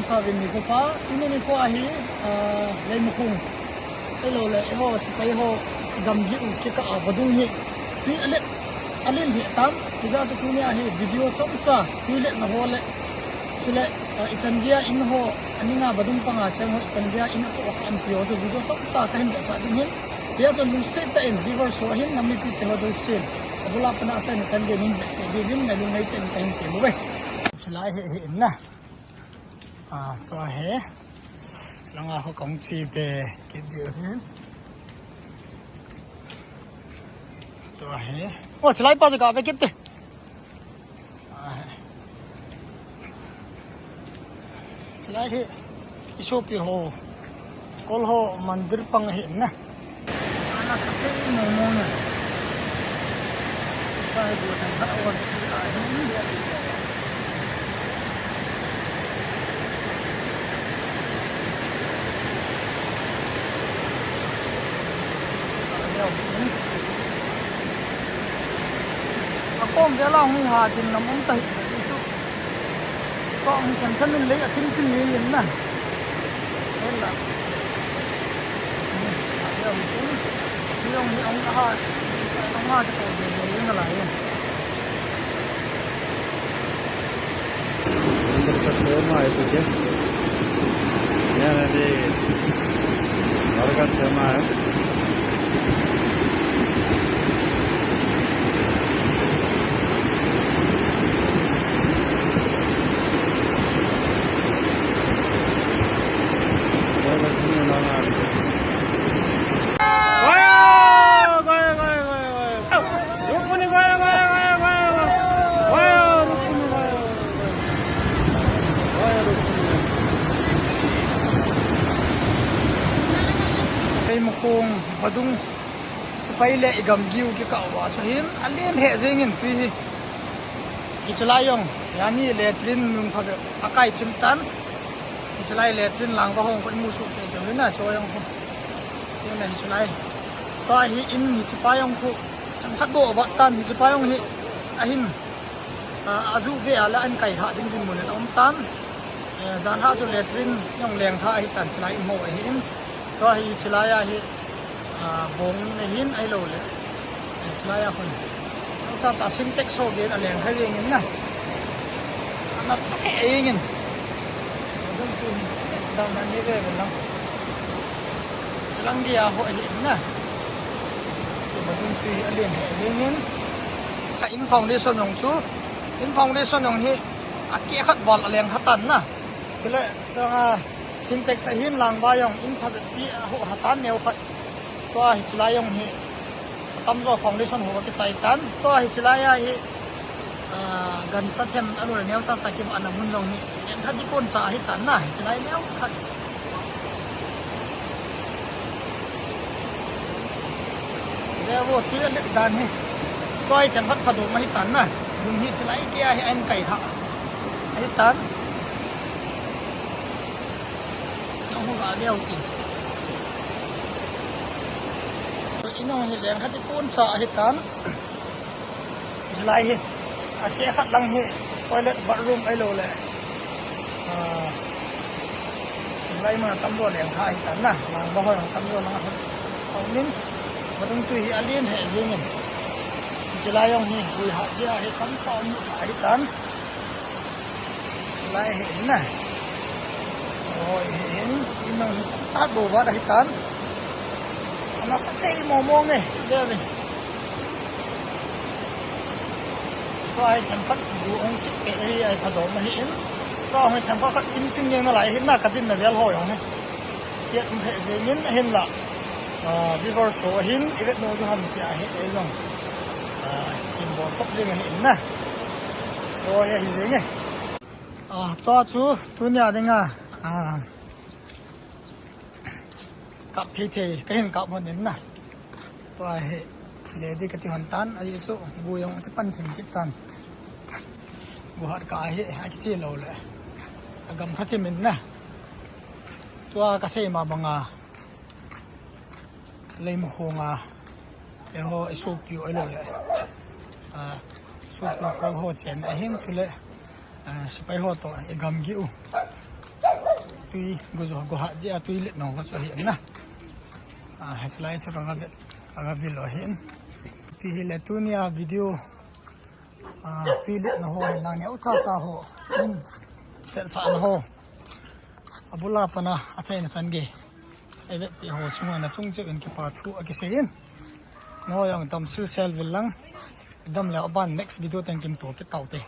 sa vin ni ko pa ini ni ko ahi lei mu khung hello le ho sipai ho gam gi u ki ka abadung hi ti alin hi tam tiga tu ni ahi video som sa ti le na ho le sile ichangia in ho aninga badung panga chang ho ichangia in ko an pio tu video som sa kan da sa ding hin dia tu lu set ta in river so hin nami pi te ho do sil abula pana sa ni changia nin de din na lu ngai ten kan te mu be slai he na to he langa ho kong chi be ki dio hin to he slai pa ka be kit te slai he iso pi ho kol ho mandir pang hin na ana sa te mo mo na sai bu tan ha wa con bé lao hung hà thì nằm ông tây con chẳng thân mình lấy ở trên chân như thế này nên là ông ha cho tôi về nó lại sớm itu je, ya nanti warga sama. kung badung sipaile igam giu ki ka wa chahin alien he jengin tui hi ichlayong yani letrin mung pha akai chimtan ichlai letrin lang ba hong ko mu su te de na choyong ko te na ichlai ta hi in ni chipayong ko cham khat bo ba tan ni chipayong hi ahin aju be ala an kai ha ding ding mun om tan jan ha chu letrin yong leng tha hi tan chlai mo hi to hi chlaya hi bong ne hin ai lo le chlaya khon ta syntax ho ge a leng khai ngin na na sa e ngin dong tu dang man ni ve bon chlang dia ho hi na to dong tu a leng ngin ka in foundation yong chu in foundation yong hi a ke khat bol a leng hatan na kile sa syntax hin lang ba yong in pha ti ho hatan neu khat to hi chlayong hi tam zo foundation ho ki chai tan to hi chlaya hi gan sa them alo neu sa sa kim an mun jong hi em thadi kon sa hi tan na hi chlai neu khat le wo ti le dan hi to hi tem khat phadu ma hi tan na dum hi chlai ki hi an kai ha hi tan ho ga leo ti inong hi leng hati pun sa hi tan lai hi a ke khat lang hi toilet bathroom ai lo le lai ma tam do leng tha hi tan na lang ba hoi tam do lang ha nin badung tu hi alien he jengin lai yong hi hui ha ja hi tam pa mu hi tan lai hi na rồi hin inong ta do ba hi tan nó sẽ cây mồ mông này đây này rồi thành phát vụ ông chị cái ai thay đổi mà hiện rồi thành phát chính chính nhưng nó lại hiện là cái tin là béo hồi không hiện hệ về những hiện là river số hiện cái nó cho hành thì hiện đấy rồi hiện bộ tóc lên hiện nè rồi hiện gì nhỉ to chú nhà đây à cặp thì cái hình cặp một đến nè và để đi cái tiền tan ấy số bùi ông cái pan thành cái tan bùi hạt cái hệ hai cái gì lâu lại gầm hết thì mình nè tua cái gì mà bằng lấy một hồ để họ số kiểu ấy lâu lại số kiểu có hồ chén ấy hình chứ lại phải họ to gầm kiểu tui go ha je tui let no cho hi na ha slide cho ka vi lo hin pi hi le tunia video tui let no ho na ne u cha ho se sa no ho abula pana achai na san ge eve pi ho chunga na chung che en ki pa thu a ki se in no yang tam sil sel vil lang dam la ban next video tan kim to ke tau te